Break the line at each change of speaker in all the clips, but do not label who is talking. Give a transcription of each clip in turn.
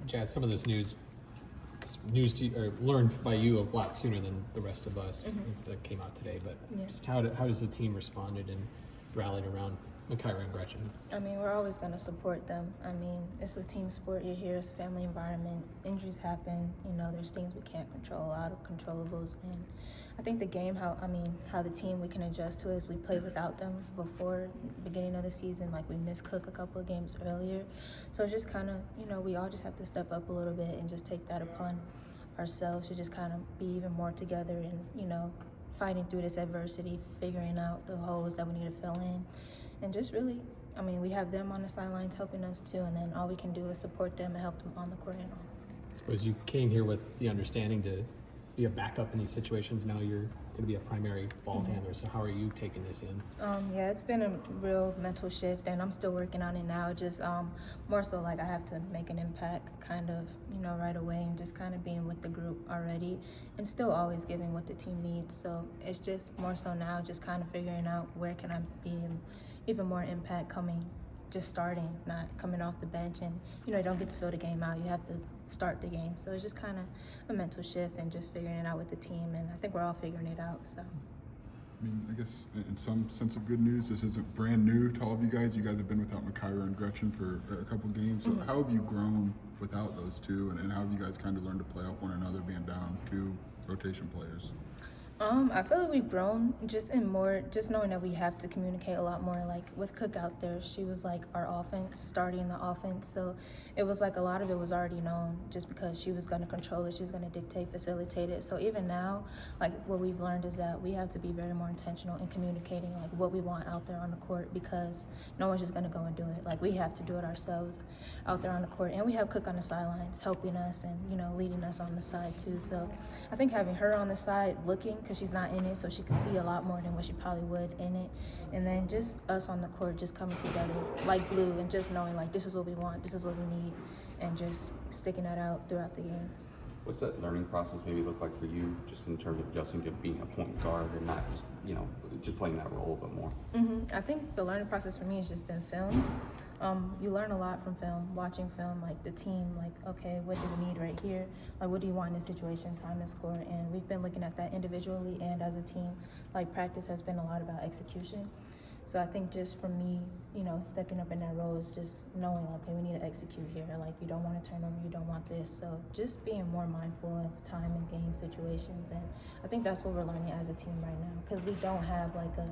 Jazz, some of this news to or learned by you a lot sooner than the rest of us that came out today. But just how does the team responded and rallied around Makaira and Gretchen?
I mean, we're always going to support them. I mean, it's a team sport. You're here. It's a family environment. Injuries happen. There's things we can't control, out of controllables. And I think the game, how the team we can adjust to is we played without them before the beginning of the season. Like, we missed Cook a couple of games earlier. So it's just kind of, we all just have to step up a little bit and just take that upon ourselves to just kind of be even more together and, fighting through this adversity, figuring out the holes that we need to fill in. And just really, we have them on the sidelines helping us too, and then all we can do is support them and help them on the court and off.
I suppose you came here with the understanding to be a backup in these situations. Now you're going to be a primary ball handler. So how are you taking this in?
Yeah, it's been a real mental shift, and I'm still working on it now. Just more so like I have to make an impact kind of, right away, and just kind of being with the group already and still always giving what the team needs. So it's just more so now just kind of figuring out where can I be even more impact just starting, not coming off the bench, and you don't get to fill the game out. You have to start the game. So it's just kind of a mental shift and just figuring it out with the team, and I think we're all figuring it out. So
I guess in some sense of good news, this isn't brand new to all of you guys. You guys have been without Makaira and Gretchen for a couple games. So how have you grown without those two, and how have you guys kind of learned to play off one another being down two rotation players?
I feel like we've grown just knowing that we have to communicate a lot more. Like with Cook out there, she was like our offense, starting the offense. So it was like a lot of it was already known just because she was going to control it, she was going to dictate, facilitate it. So even now, like what we've learned is that we have to be very more intentional in communicating like what we want out there on the court, because no one's just going to go and do it. Like we have to do it ourselves out there on the court. And we have Cook on the sidelines helping us and, leading us on the side too. So I think having her on the side looking, because she's not in it, so she can see a lot more than what she probably would in it. And then just us on the court just coming together like glue and just knowing like this is what we want, this is what we need, and just sticking that out throughout the game.
What's that learning process maybe look like for you, just in terms of adjusting to being a point guard and not just, just playing that role a bit more?
I think the learning process for me has just been film. You learn a lot from film, watching film, like the team, like, okay, what do we need right here? Like, what do you want in this situation, time and score? And we've been looking at that individually and as a team. Like, practice has been a lot about execution. So I think just for me, stepping up in that role is just knowing, okay, we need to execute here. Like, you don't want to turn over, you don't want this. So just being more mindful of time and game situations. And I think that's what we're learning as a team right now, because we don't have like a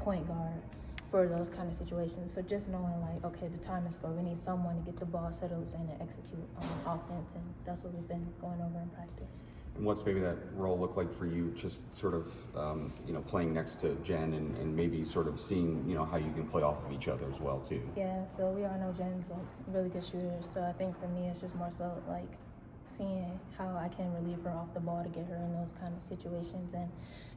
point guard for those kind of situations. So just knowing like, okay, the time is score. We need someone to get the ball settled in and execute on offense. And that's what we've been going over in practice.
And what's maybe that role look like for you, just sort of, playing next to Jen and maybe sort of seeing, how you can play off of each other as well, too?
Yeah, so we all know Jen's like a really good shooter. So I think for me, it's just more so like seeing how I can relieve her off the ball to get her in those kind of situations, and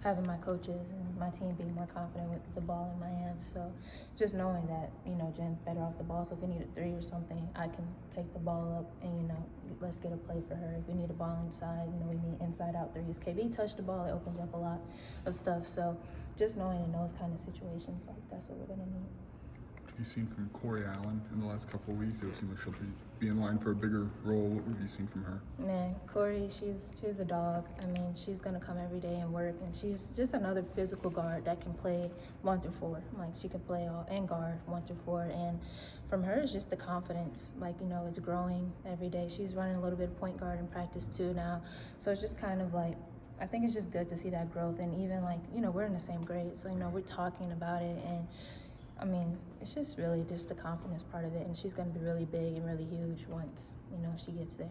having my coaches and my team be more confident with the ball in my hands. So just knowing that, Jen's better off the ball. So if we need a three or something, I can take the ball up and, let's get a play for her. If we need a ball inside, we need inside out threes. KB touch the ball, it opens up a lot of stuff. So just knowing in those kind of situations, like that's what we're going to need.
What have you seen from Corey Allen in the last couple of weeks? It would seem like she'll be in line for a bigger role. What have you seen from her?
Man, Corey, she's a dog. She's gonna come every day and work, and she's just another physical guard that can play 1 through 4. Like, she can play all and guard 1 through 4, and from her it's just the confidence. Like, it's growing every day. She's running a little bit of point guard in practice too now, so it's just kind of like, I think it's just good to see that growth. And even like, we're in the same grade, so we're talking about it, and it's just really just the confidence part of it, and she's going to be really big and really huge once, she gets there.